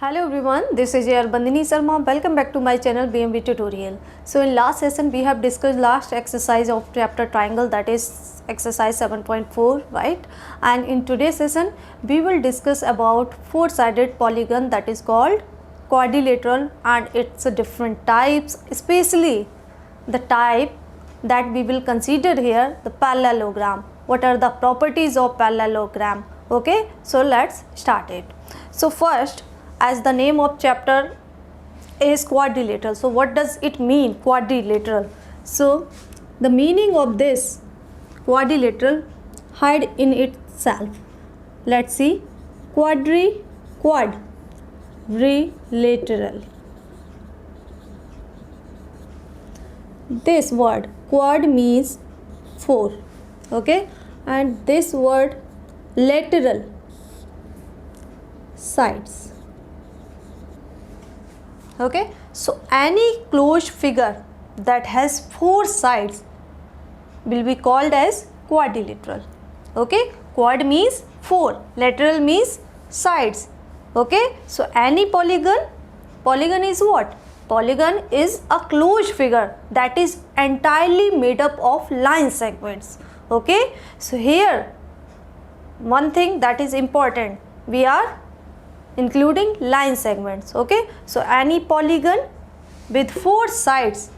Hello everyone, this is your Bandini Sharma. Welcome back to my channel BMB Tutorial. So in last session we have discussed last exercise of chapter triangle, that is exercise 7.4, right? And in today's session we will discuss about four-sided polygon, that is called quadrilateral, and its different types, especially the type that we will consider here, the parallelogram. What are the properties of parallelogram? Okay, so let's start it. So first, as the name of chapter is quadrilateral, so what does it mean, quadrilateral? So the meaning of this quadrilateral hide in itself. Let's see. Quadrilateral. This word quad means four, okay, and this word lateral, sides. Okay, so any closed figure that has four sides will be called as quadrilateral. Okay, quad means four, lateral means sides. Okay, so any polygon is what? Polygon is a closed figure that is entirely made up of line segments. Okay, so here one thing that is important, we are including line segments. Okay, so any polygon with four sides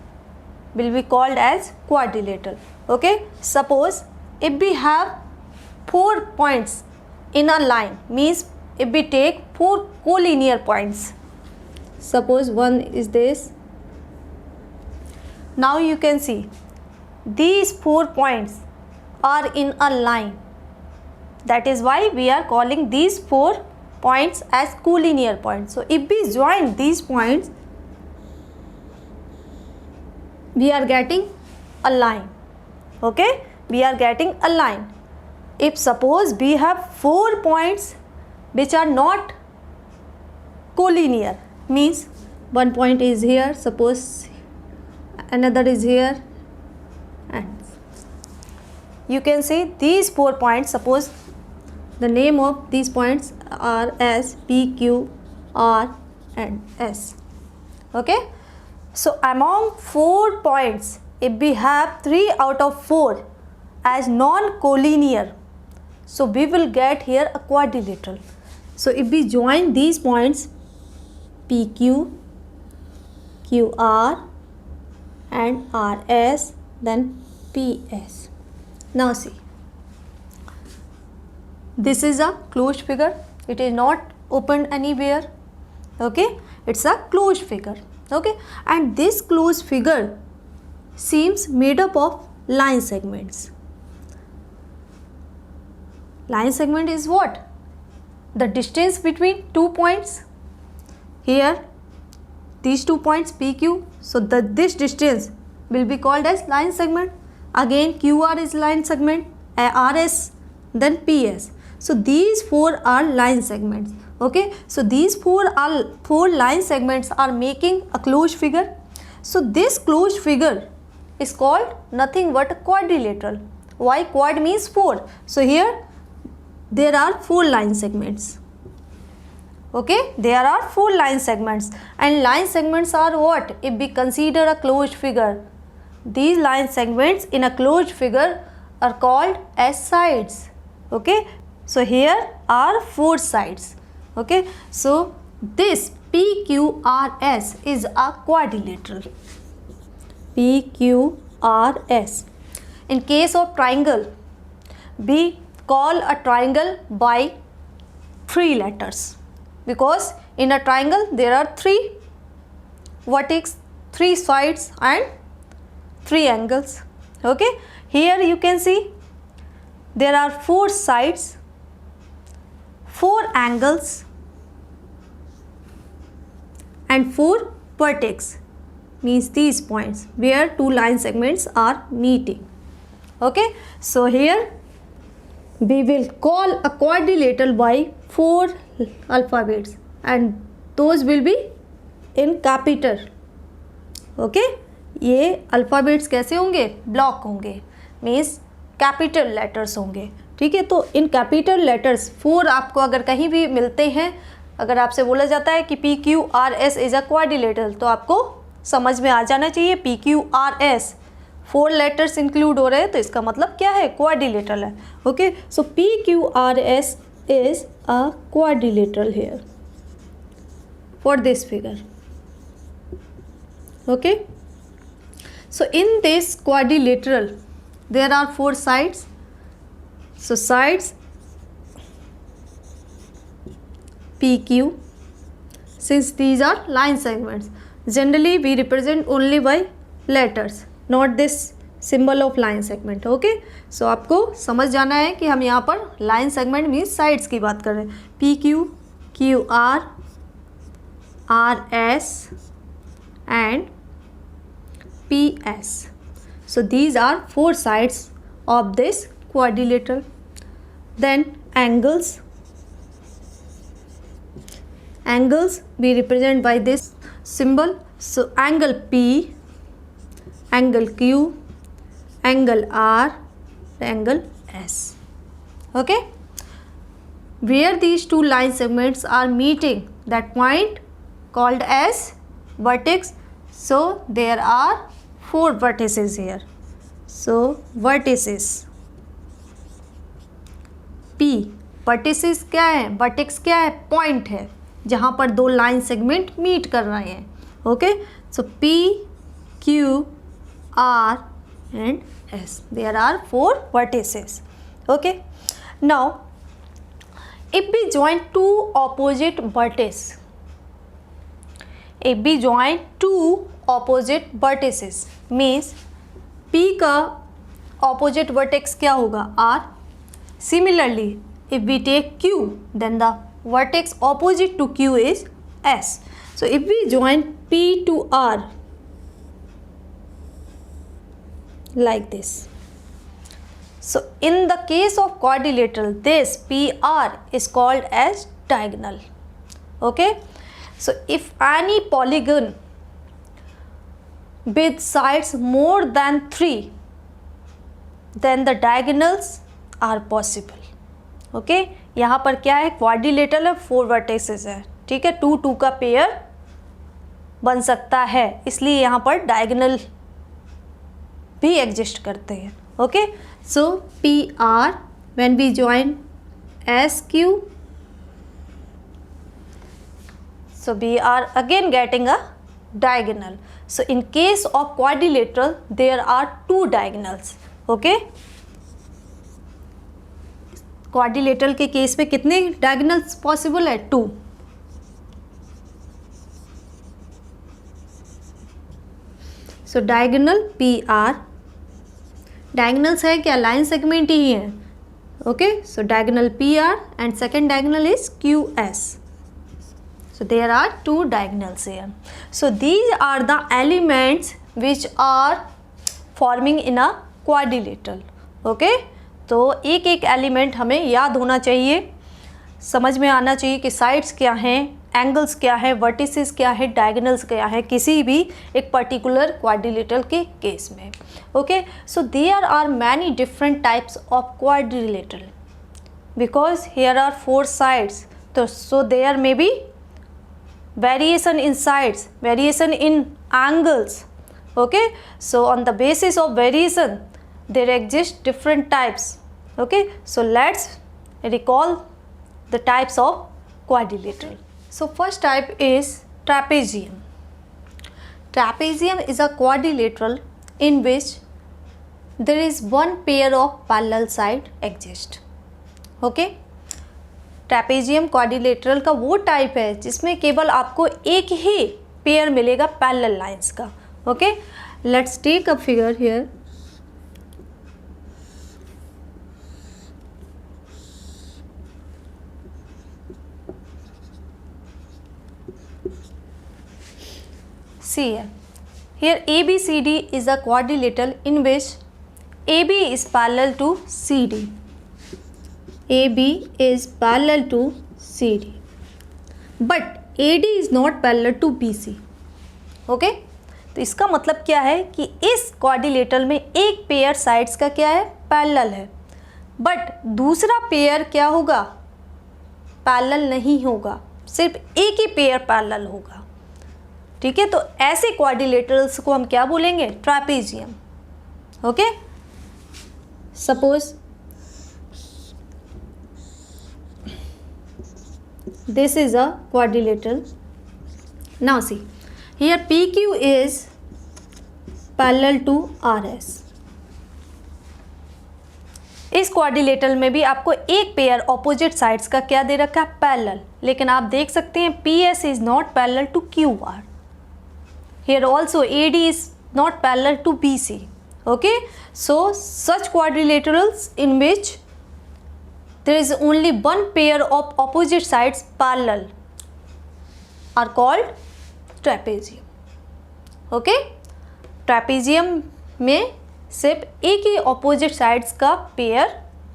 will be called as quadrilateral. Okay, suppose if we have 4 points in a line, means if we take 4 collinear points, suppose one is this. Now you can see these 4 points are in a line, that is why we are calling these 4 points as collinear points. So if we join these points, we are getting a line. Okay, we are getting a line. If suppose we have 4 points which are not collinear, means one point is here, suppose another is here, and you can see these 4 points, suppose the name of these points are as P, Q, R and S. Okay, so among 4 points, if we have 3 out of 4 as non-collinear, so we will get here a quadrilateral. So if we join these points PQ, QR and RS, then PS. Now see, this is a closed figure, it is not opened anywhere. Okay, it's a closed figure. Okay, and this closed figure seems made up of line segments. Line segment is what? The distance between 2 points. Here these 2 points PQ, so this distance will be called as line segment. Again QR is line segment, RS, then PS. So these 4 are line segments. Okay, so these 4 line segments are making a closed figure. So this closed figure is called nothing but a quadrilateral. Why? Quad means 4. So here there are 4 line segments. Okay, there are 4 line segments, and line segments are what? If we consider a closed figure, these line segments in a closed figure are called as sides. Okay, so here are 4 sides. Okay, so this PQRS is a quadrilateral. PQRS. In case of triangle, we call a triangle by 3 letters, because in a triangle there are 3 vertex, 3 sides and 3 angles. Okay, here you can see there are 4 sides, 4 angles and 4 vertex, means these points where 2 line segments are meeting. Okay, so here we will call a quadrilateral by 4 alphabets, and those will be in capital. Okay, ये alphabets कैसे होंगे? Block होंगे, means capital letters होंगे. ठीक है, तो in capital letters 4 आपको अगर कहीं भी मिलते हैं अगर आपसे बोला जाता है कि PQRS इज अ क्वाड्रिलेटरल तो आपको समझ में आ जाना चाहिए PQRS 4 लेटर्स इंक्लूड हो रहे हैं तो इसका मतलब क्या है, क्वाड्रिलेटरल है. Okay, so PQRS is a quadrilateral here for this figure. Okay, so in this quadrilateral there are 4 sides. So sides PQ, since these are line segments, generally we represent only by letters, not this symbol of line segment. Okay, so आपको समझ जाना है कि हम यहाँ पर line segment means sides की बात कर रहे हैं. PQ, QR, RS and PS. So these are 4 sides of this quadrilateral. Then angles. Angles we represent by this symbol. So angle P, angle Q, angle R, angle S. Okay. Where these two line segments are meeting, that point called as vertex. So there are 4 vertices here. So vertices P, vertices क्या है, vertex क्या है, point है जहाँ पर 2 line segment meet कर रहे हैं. Okay, so P, Q, R and S, there are 4 vertices. Okay, now if we join 2 opposite vertices, if we join 2 opposite vertices means P का opposite vertex क्या होगा, R. Similarly if we take Q then the vertex opposite to Q is S. So if we join P to R like this, so in the case of quadrilateral this PR is called as diagonal. Okay, so if any polygon with sides more than 3 then the diagonals are possible. Okay, यहाँ पर क्या है, quadrilateral है, 4 vertices है. ठीक है, 2 2 का pair बन सकता है, इसलिए यहाँ पर डायगोनल भी एग्जिस्ट करते हैं. Okay, so PR when we join SQ, so we are again getting a diagonal. So in case of quadrilateral there are 2 diagonals. Okay, quadrilateral के केस में कितने diagonals possible है, 2. So diagonal PR, diagonals है क्या, line segment ही है. Okay, so diagonal PR and second diagonal is QS. So there are 2 diagonals here. So these are the elements which are forming in a quadrilateral. Okay, तो एक एक element हमें याद होना चाहिए, समझ में आना चाहिए कि साइड्स क्या हैं, एंगल्स क्या है, वर्टिसेस क्या है, डायगोनल्स क्या है किसी भी एक पर्टिकुलर क्वाड्रिलेटरल के केस में. Okay, so there are many different types of quadrilateral because here are 4 साइड्स. तो so there may be variation in sides, variation in angles. Okay, so on the basis of variation there exist different types. Okay, so let's recall the types of quadrilateral. So first type is trapezium. Trapezium is a quadrilateral in which there is one pair of parallel side exist. Okay, trapezium quadrilateral का वो type है जिसमें केवल आपको एक ही pair मिलेगा parallel lines का. Okay, let's take a figure here. See here ABCD is a quadrilateral in which AB is parallel to CD. AB is parallel to CD, but AD is not parallel to BC. Okay, तो इसका मतलब क्या है कि इस quadrilateral में एक pair sides का क्या है, पैरेलल है, बट दूसरा पेयर क्या होगा, पैरेलल नहीं होगा. सिर्फ एक ही पेयर पैरेलल होगा, ठीक है। तो ऐसे क्वाड्रिलेटरल्स को हम क्या बोलेंगे? Trapezium. Okay, suppose this is a quadrilateral. Now see, here PQ is parallel to RS. इस क्वाड्रिलेटरल में भी आपको एक पेयर ऑपोजिट साइड्स का क्या दे रखा है? पैरेलल। लेकिन आप देख सकते हैं PS is not parallel to QR. Here also AD is not parallel to BC. Okay, so such quadrilaterals in which there is only one pair of opposite sides parallel are called trapezium. Okay, trapezium में सिर्फ एक ही opposite sides का pair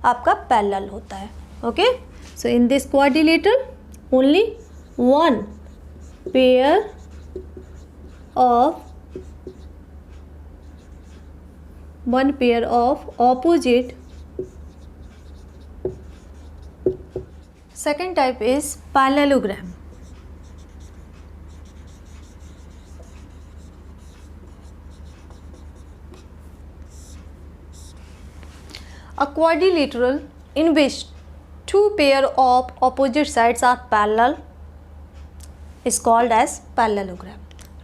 आपका parallel होता है. Okay, so in this quadrilateral only one pair of opposite. Second type is parallelogram. A quadrilateral in which two pair of opposite sides are parallel is called as parallelogram.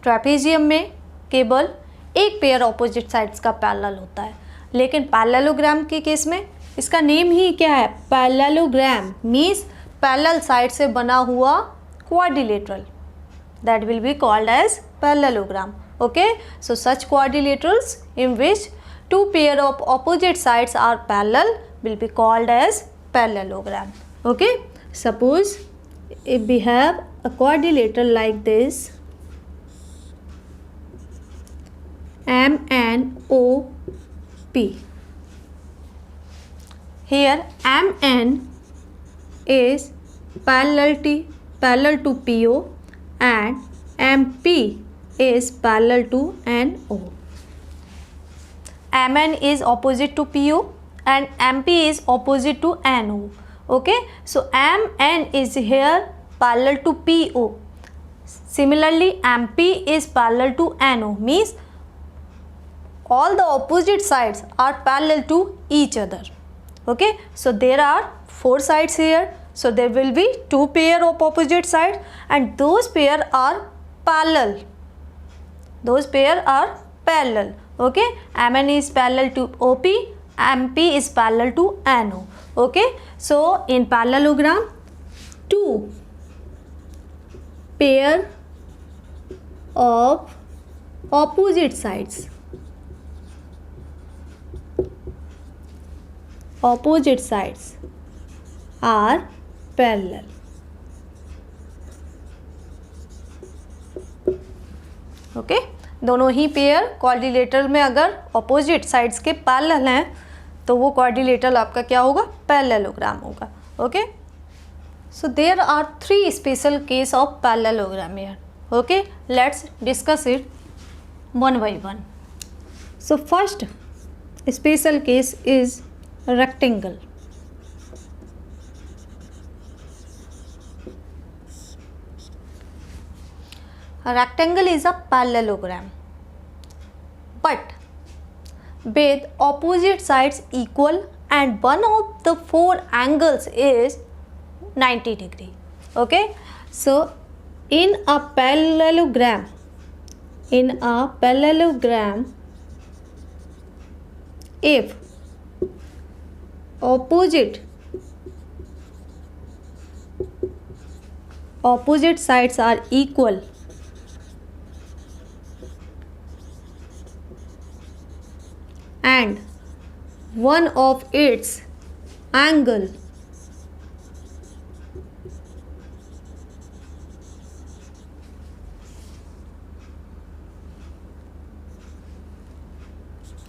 Trapezium में केवल एक pair opposite sides का parallel होता है, लेकिन parallelogram के case में इसका नेम ही क्या है? पैरेललोग्राम मीन्स पैरेलल साइड से बना हुआ quadrilateral, that will be called as parallelogram. Okay, so such quadrilaterals in which two pair of opposite sides are parallel will be called as parallelogram. Okay, suppose if we have a quadrilateral like this, MNOP. Here MN is parallel to PO and MP is parallel to NO. MN is opposite to PO and MP is opposite to NO. Okay, so MN is here parallel to PO. Similarly, MP is parallel to NO, means all the opposite sides are parallel to each other. Okay, so there are four sides here, so there will be two pair of opposite sides and those pair are parallel. Those pair are parallel. Okay, MN is parallel to OP, MP is parallel to NO. Okay, so in parallelogram, two pair of opposite sides are parallel. Okay, दोनों ही pair quadrilateral में अगर opposite sides के parallel हैं तो वो quadrilateral आपका क्या होगा? पैरेललोग्राम होगा. Okay, so there are three special case of parallelogram here. Okay, let's discuss it one by one. So first special case is rectangle. A rectangle is a parallelogram, but with opposite sides equal and one of the four angles is 90 degree. Okay, so in a parallelogram, if opposite sides are equal and one of its angle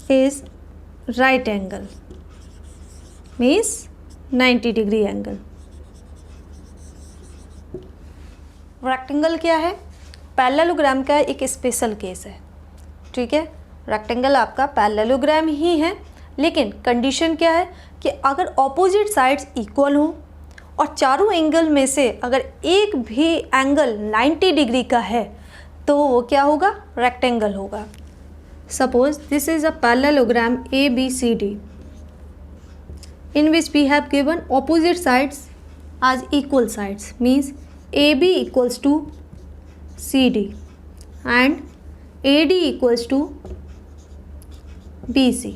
is right angle, means 90 degree angle. Rectangle क्या है? Parallelogram का एक special case है. ठीक है, rectangle आपका parallelogram ही है, लेकिन कंडीशन क्या है कि अगर ऑपोजिट साइड्स इक्वल हो और चारों एंगल में से अगर एक भी एंगल 90 डिग्री का है तो वो क्या होगा, रेक्टेंगल होगा। Suppose this is a parallelogram ABCD in which we have given opposite sides as equal sides, means AB equals to CD and AD equals to BC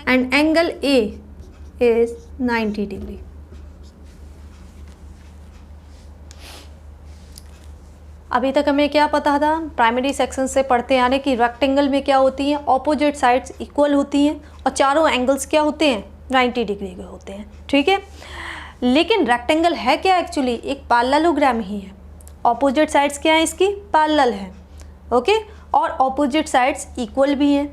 and angle A is 90 degree. अभी तक हमें क्या पता था, primary section से पढ़ते आने की रेक्टेंगल में क्या होती हैं, ऑपोजिट साइड्स इक्वल होती हैं और चारों एंगल्स क्या होते हैं, 90 डिग्री के होते हैं, ठीक है। लेकिन रेक्टेंगल है क्या एक्चुअली, एक पैरेललोग्राम ही है। ऑपोजिट साइड्स क्या है इसकी, पैरेलल है, ओके, और ऑपोजिट साइड्स इक्वल भी हैं।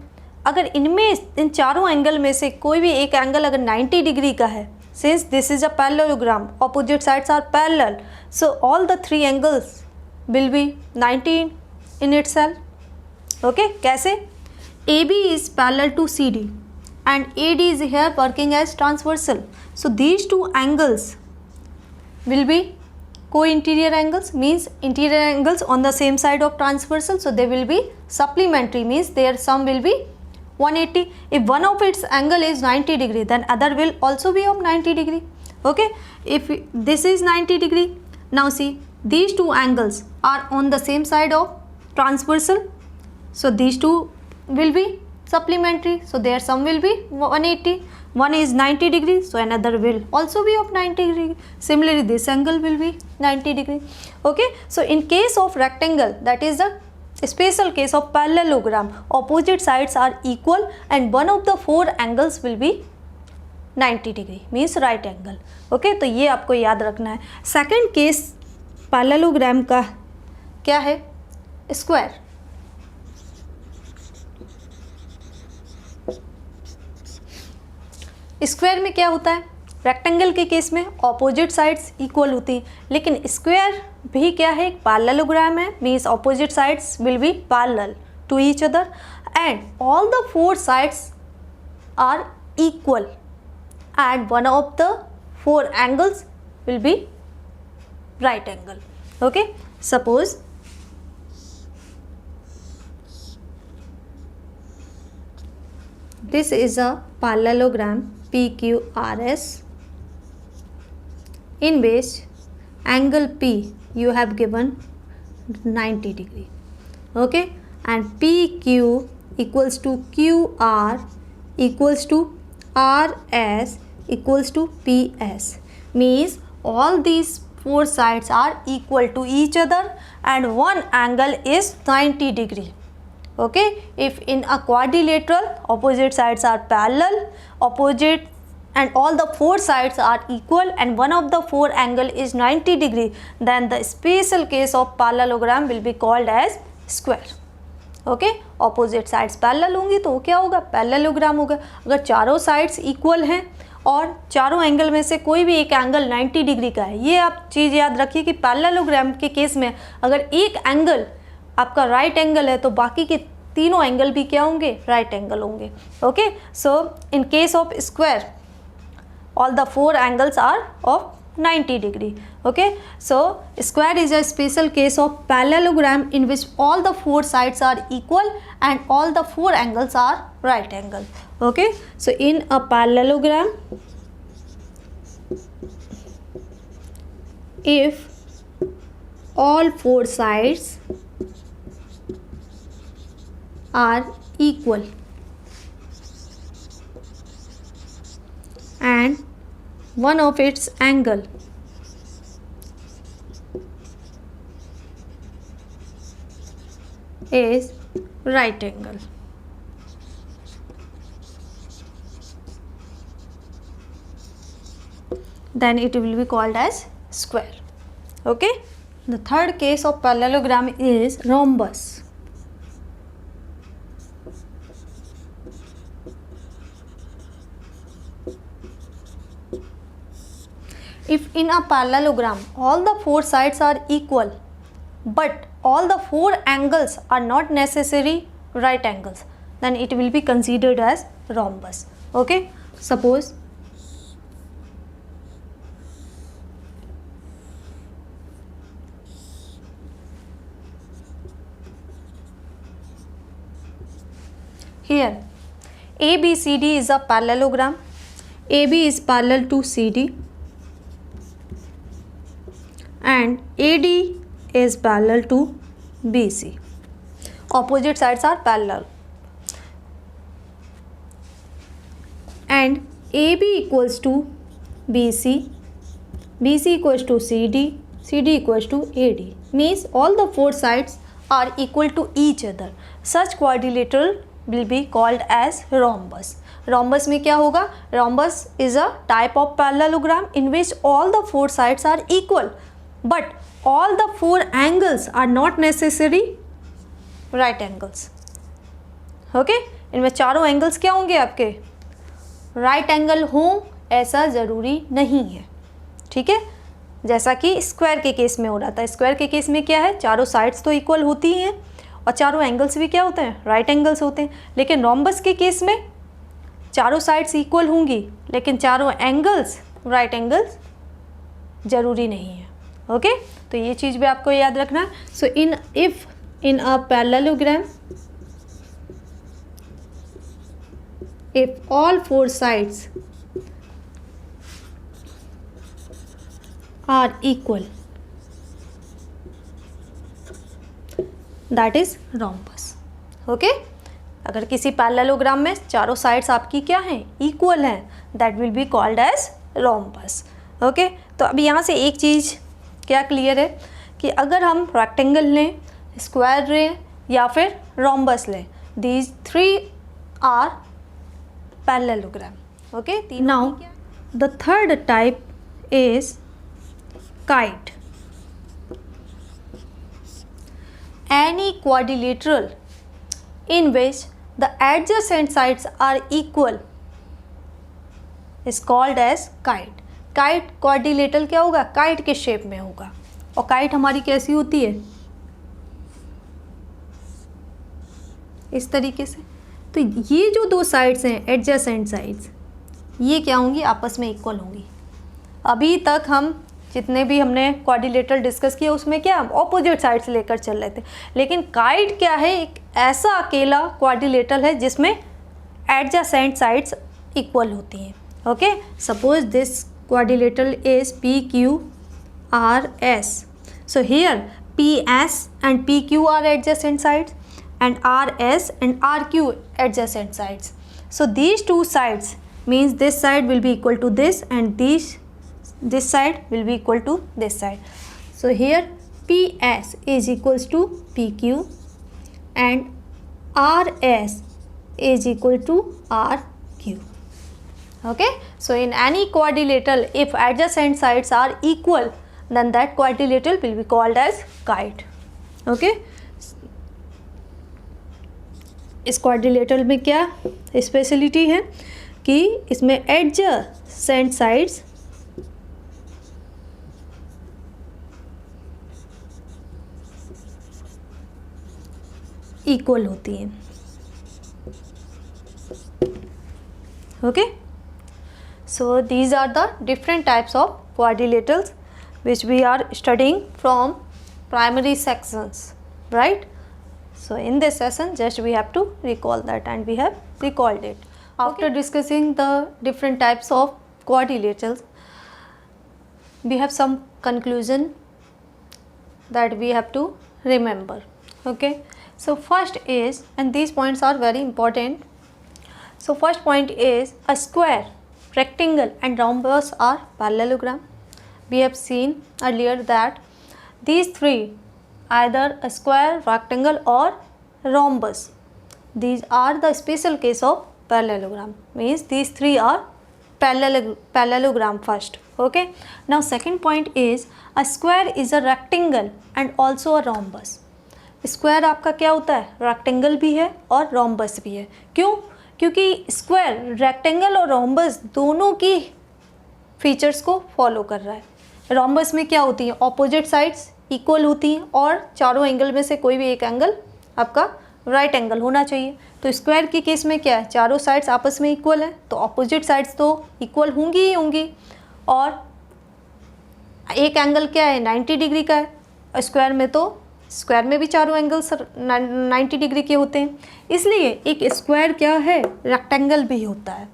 अगर इनमें इन चारों एंगल में से कोई भी एक एंगल अगर 90 डिग्री का है, since this is a parallelogram, opposite sides are parallel, so all the three angles will be 90 in itself. Okay, कैसे, AB is parallel to CD and AD is here working as transversal, so these two angles will be co-interior angles, means interior angles on the same side of transversal, so they will be supplementary, means their sum will be 180. If one of its angle is 90 degree, then other will also be of 90 degree. Okay, if this is 90 degree, now see these two angles are on the same side of transversal, so these two will be supplementary, so their sum will be 180. One is 90 degrees, so another will also be of 90 degree. Similarly this angle will be 90 degree. Okay, so in case of rectangle, that is the special case of parallelogram, opposite sides are equal and one of the four angles will be 90 degree, means right angle. Okay, तो ये आपको याद रखना है। Second case parallelogram का क्या है, square. Square में क्या होता है, रेक्टेंगल के केस में ऑपोजिट साइड्स इक्वल होती हैं, लेकिन स्क्वायर भी क्या है, एक पैरेललोग्राम है, means opposite sides will be parallel to each other and all the four sides are equal and one of the four angles will be right angle. Okay, suppose this is a parallelogram PQRS in which angle P you have given 90 degree. Okay, and PQ equals to QR equals to RS equals to PS, means all these four sides are equal to each other and one angle is 90 degree. Okay, if in a quadrilateral opposite sides are parallel, opposite and all the four sides are equal and one of the four angle is 90 degree, then the special case of parallelogram will be called as square. Okay, opposite sides parallel होंगी तो क्या होगा, parallelogram होगा। अगर चारों sides equal हैं और चारों एंगल में से कोई भी एक एंगल 90 डिग्री का है, ये आप चीज़ याद रखिए कि पैरेललोग्राम के केस में अगर एक एंगल आपका राइट एंगल है तो बाकी के तीनों एंगल भी क्या होंगे, राइट एंगल होंगे। Okay, so in case of square all the four angles are of 90 degree. Okay, so square is a special case of parallelogram in which all the four sides are equal and all the four angles are right angle. Okay, so in a parallelogram, if all four sides are equal and one of its angle is right angle, then it will be called as square. Okay, the third case of parallelogram is rhombus. If in a parallelogram all the four sides are equal but all the four angles are not necessary right angles, then it will be considered as rhombus. Okay, suppose here ABCD is a parallelogram. AB is parallel to CD and AD is parallel to BC. Opposite sides are parallel. And AB equals to BC, BC equals to CD, CD equals to AD. Means all the four sides are equal to each other. Such quadrilateral will be called as rhombus. Rhombus में क्या होगा? Rhombus is a type of parallelogram in which all the four sides are equal, but all the four angles are not necessary right angles. Okay? इनमें चारों angles क्या होंगे आपके? Right angle हो ऐसा ज़रूरी नहीं है. ठीक है, जैसा कि स्क्वायर के केस में हो रहा था. स्क्वायर के केस में क्या है, चारों साइड्स तो इक्वल होती हैं और चारों एंगल्स भी क्या होते हैं, राइट एंगल्स होते हैं. लेकिन रोम्बस के केस में चारों साइड्स इक्वल होंगी लेकिन चारों एंगल्स राइट एंगल्स ज़रूरी नहीं है. ओके, तो ये चीज़ भी आपको याद रखना है. So if in a parallelogram if all four sides are equal, that is rhombus. Okay? अगर किसी पैरेललोग्राम में चारों साइड्स आपकी क्या हैं, इक्वल हैं, that will be called as rhombus. Okay? तो अब यहाँ से एक चीज़ क्या क्लियर है कि अगर हम रेक्टेंगल लें, स्क्वायर लें या फिर rhombus लें, these three are parallelogram. Okay, now the third type is kite. Any quadrilateral in which the adjacent sides are equal is called as kite. Kite quadrilateral क्या होगा, kite के शेप में होगा. और kite हमारी कैसी होती है, इस तरीके से. तो ये जो दो साइड्स हैं एडजेसेंट साइड्स, ये क्या होंगी, आपस में इक्वल होंगी. अभी तक हम जितने भी हमने क्वाड्रिलेटरल डिस्कस किया उसमें क्या हम ऑपोजिट साइड्स लेकर चल रहे थे. लेकिन काइट क्या है, एक ऐसा अकेला क्वाड्रिलेटरल है जिसमें एडजेसेंट साइड्स इक्वल होती हैं. Okay, suppose this quadrilateral is PQRS. So here PS and PQ are adjacent sides and RS and RQ adjacent sides. So these two sides means this side will be equal to this and this side will be equal to this side. So here PS is equals to PQ and RS is equal to RQ. Okay, so in any quadrilateral if adjacent sides are equal then that quadrilateral will be called as kite. Okay, इस quadrilateral में क्या speciality है कि इसमें adjacent sides equal होती हैं. Okay, so these are the different types of quadrilaterals which we are studying from primary sections, right? So in this session just we have to recall that and we have recalled it. After discussing the different types of quadrilaterals, we have some conclusion that we have to remember. Okay, so first is, and these points are very important. So first point is a square, rectangle and rhombus are parallelogram. We have seen earlier that these three, either a square, rectangle or rhombus, these are the special case of parallelogram. Means these three are parallelogram first. Okay, now second point is a square is a rectangle and also a rhombus. Square आपका क्या होता है, rectangle भी है और rhombus भी है. क्यों? क्योंकि स्क्वायर रेक्टेंगल और रोम्बस दोनों की फीचर्स को फॉलो कर रहा है. रोम्बस में क्या होती है, ऑपोजिट साइड्स इक्वल होती हैं और चारों एंगल में से कोई भी एक एंगल आपका राइट एंगल होना चाहिए. तो स्क्वायर के केस में क्या है, चारों साइड्स आपस में इक्वल है तो ऑपोजिट साइड्स तो इक्वल होंगी ही होंगी और एक एंगल क्या है 90 डिग्री का है, स्क्वायर में तो स्क्वायर में भी चारों एंगल्स 90 डिग्री के होते हैं, इसलिए एक स्क्वायर क्या है, रेक्टेंगल भी होता है।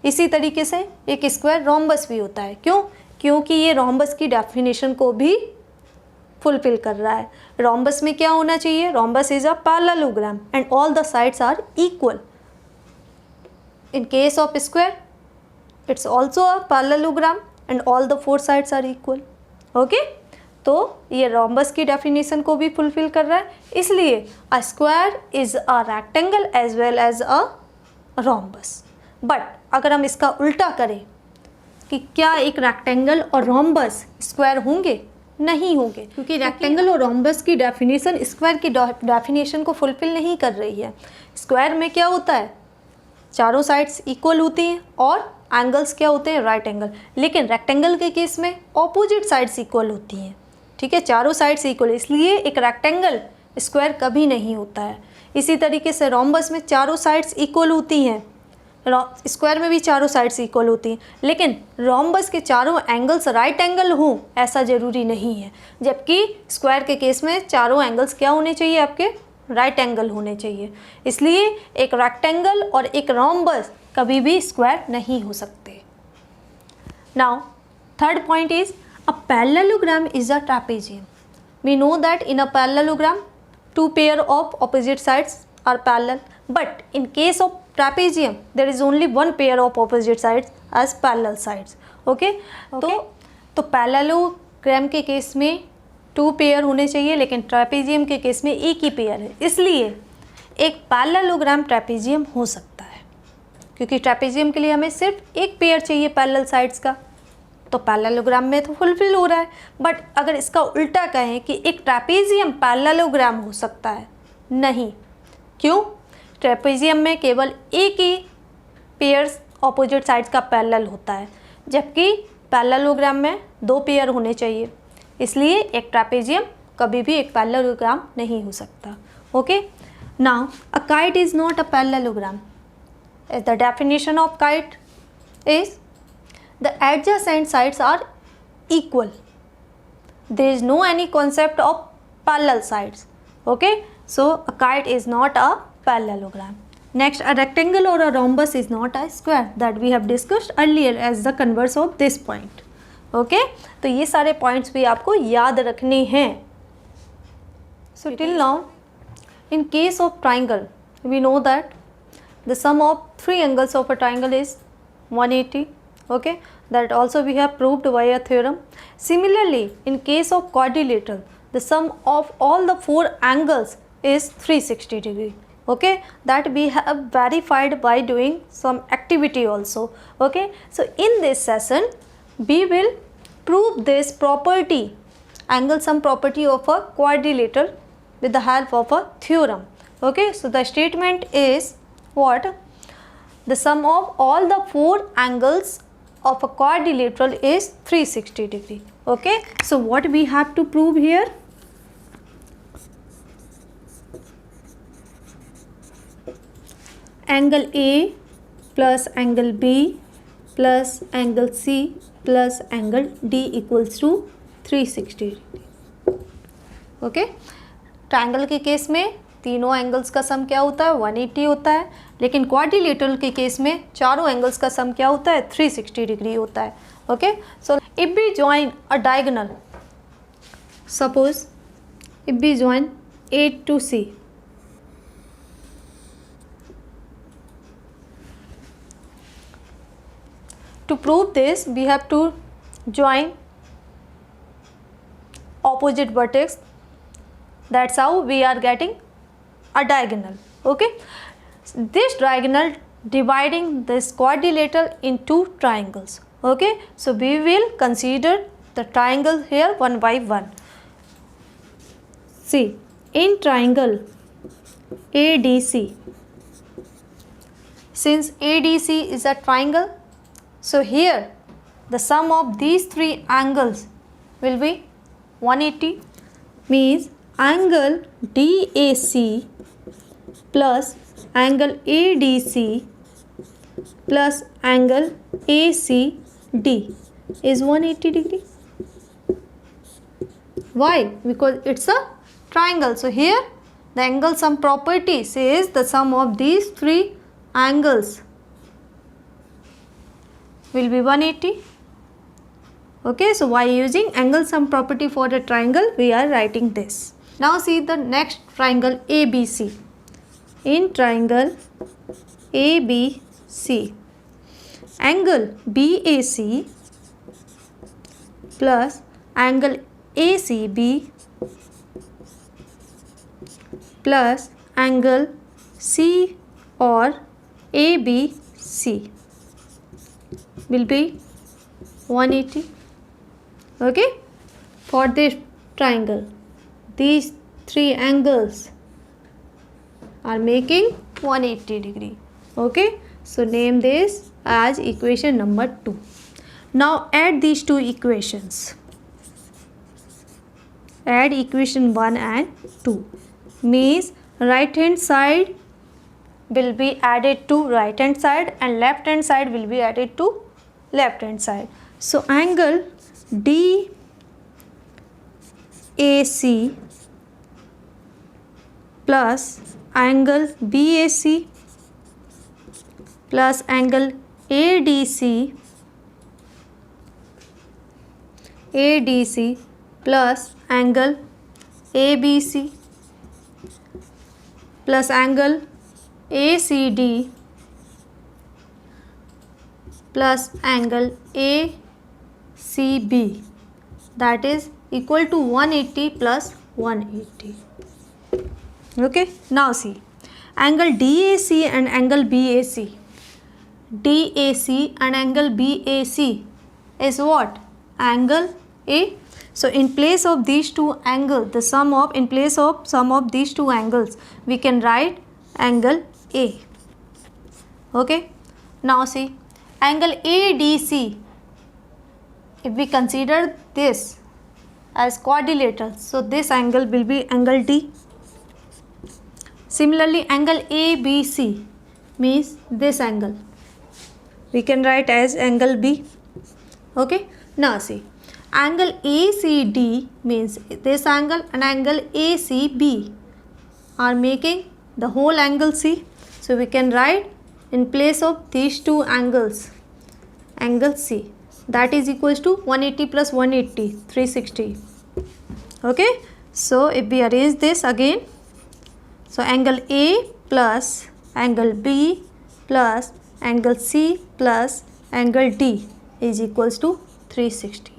इसी तरीके से एक स्क्वायर रोम्बस भी होता है। क्यों? क्योंकि ये रोम्बस की डेफिनेशन को भी फुलफिल कर रहा है। रोम्बस में क्या होना चाहिए, rhombus is a parallelogram and all the sides are equal. In case of square it's also a parallelogram and all the 4 sides are equal. Okay, तो ये रोम्बस की डेफिनेशन को भी फुलफिल कर रहा है, इसलिए a square is a rectangle as well as a rhombus. But अगर हम इसका उल्टा करें कि क्या एक रेक्टेंगल और रोम्बस स्क्वायर होंगे, नहीं होंगे, क्योंकि रेक्टेंगल और रोम्बस की डेफिनेशन स्क्वायर की डेफिनेशन को फुलफिल नहीं कर रही है। स्क्वायर में क्या होता है, चारों साइड्स इक्वल होती हैं और एंगल्स क्या होते हैं, राइट एंगल। लेकिन रेक्टेंगल के केस में ऑपोजिट साइड्स इक्वल होती हैं। ठीक है, चारों साइड्स इक्वल, इसलिए एक रेक्टेंगल स्क्वायर कभी नहीं होता है। इसी तरीके से रोम्बस में चारों साइड्स इक्वल होती हैं, स्क्वायर में भी चारों साइड्स इक्वल होती हैं, लेकिन रोम्बस के चारों एंगल्स राइट एंगल हों ऐसा ज़रूरी नहीं है। जबकि स्क्वायर के केस में चारों एंगल्स क्या होने चाहिए, आपके राइट एंगल होने चाहिए। इसलिए एक रेक्टेंगल और एक रोम्बस कभी भी स्क्वायर नहीं हो सकते। Now third point is a parallelogram is a trapezium. We know that in a parallelogram 2 pair of opposite sides are parallel, but in case of trapezium there is only 1 pair of opposite sides as parallel sides. okay? तो parallelogram के case में 2 pair होने चाहिए, लेकिन trapezium के case में एक ही पेयर है, इसलिए एक पैरेललोग्राम ट्रेपेजियम हो सकता है, क्योंकि ट्रेपेजियम के लिए हमें सिर्फ एक पेयर चाहिए पैरेलल साइड्स का। तो पैरेललोग्राम में तो फुलफिल हो रहा है। बट अगर इसका उल्टा कहें कि एक ट्रेपेजियम पैरेललोग्राम हो सकता है, नहीं। क्यों? ट्रेपेजियम में केवल एक ही पेयर्स ऑपोजिट साइड्स का पैरेलल होता है, जबकि पैरेललोग्राम में 2 पेयर होने चाहिए, इसलिए एक ट्रेपेजियम कभी भी एक पैरेललोग्राम नहीं हो सकता। Okay, now a kite is not a parallelogram. The definition of kite is the adjacent sides are equal, there is no any concept of parallel sides. Okay, so a kite is not a parallelogram. Next, a rectangle or a rhombus is not a square, that we have discussed earlier as the converse of this point. Okay, तो ये सारे points भी आपको याद रखने हैं। So till now, in case of triangle, we know that the sum of 3 angles of a triangle is 180. Okay, that also we have proved via theorem. Similarly, in case of quadrilateral, the sum of all the 4 angles is 360 degree. Okay, that we have verified by doing some activity also. Okay, so in this session we will prove this property, angle sum property of a quadrilateral with the help of a theorem. Okay, so the statement is what? The sum of all the 4 angles of a quadrilateral is 360 degree. Okay, so what we have to prove here? Angle A plus angle B plus angle C plus angle D equals to 360 degree. Okay, triangle के case में तीनों angles का सम क्या होता है, 180 होता है, लेकिन क्वाड्रिलेटरल के केस में चारों एंगल्स का सम क्या होता है, 360 डिग्री होता है। Okay, so if we join a diagonal, suppose if we join A to C, to prove this we have to join opposite vertex. That's how we are getting a diagonal. Okay, this diagonal dividing this quadrilateral into triangles. Okay, so we will consider the triangle here one by one. See, in triangle ADC, since ADC is a triangle, so here the sum of these 3 angles will be 180, means angle DAC plus angle ADC plus angle ACD is 180 degree. Why? Because it's a triangle. So here the angle sum property says the sum of these three angles will be 180. Okay, so by using angle sum property for a triangle, we are writing this. Now see the next triangle ABC. In triangle ABC, angle BAC plus angle ACB plus angle C or ABC will be 180. Okay, for this triangle, these three angles are making 180 degree. Okay, so name this as equation number 2. Now add these two equations. Add equation 1 and 2. Means right hand side will be added to right hand side and left hand side will be added to left hand side. So angle DAC plus angle BAC plus angle ADC plus angle ABC plus angle ACD plus angle ACB, that is equal to 180 plus 180. Okay, now see angle DAC and angle BAC. DAC and angle BAC is what? Angle A. So in place of these two angles, in place of sum of these two angles, we can write angle A. Okay, now see angle ADC. If we consider this as quadrilateral, so this angle will be angle D. Similarly, angle ABC means this angle we can write as angle B. Okay, now see angle ACD means this angle and angle ACB are making the whole angle C. So we can write in place of these two angles angle C, that is equals to 180 plus 180, 360. Okay, so if we arrange this again, so angle A plus angle B plus angle C plus angle D is equals to 360.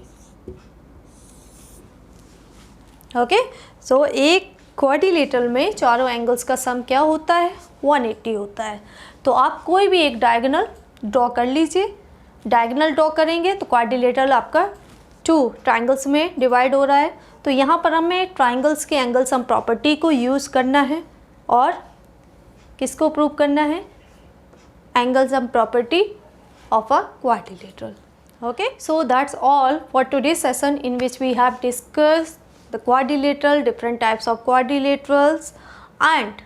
Okay, सो एक quadrilateral में चारों angles का सम क्या होता है? 180 होता है. तो आप कोई भी एक डायगोनल ड्रॉ कर लीजिए. डायगोनल ड्रॉ करेंगे तो क्वाड्रिलेटरल आपका 2 ट्राइंगल्स में डिवाइड हो रहा है. तो यहाँ पर हमें ट्राइंगल्स के एंगल सम प्रॉपर्टी को यूज़ करना है और किसको प्रूव करना है? Angle sum property of a quadrilateral. Okay, so that's all for today's session in which we have discussed the quadrilateral, different types of quadrilaterals and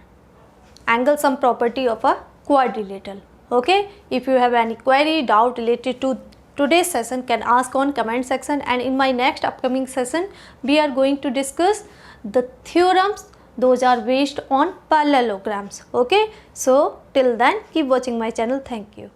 angle sum property of a quadrilateral. Okay, if you have any query, doubt related to today's session, can ask on comment section, and in my next upcoming session we are going to discuss the theorems. Those are based on parallelograms. Okay, so till then keep watching my channel. Thank you.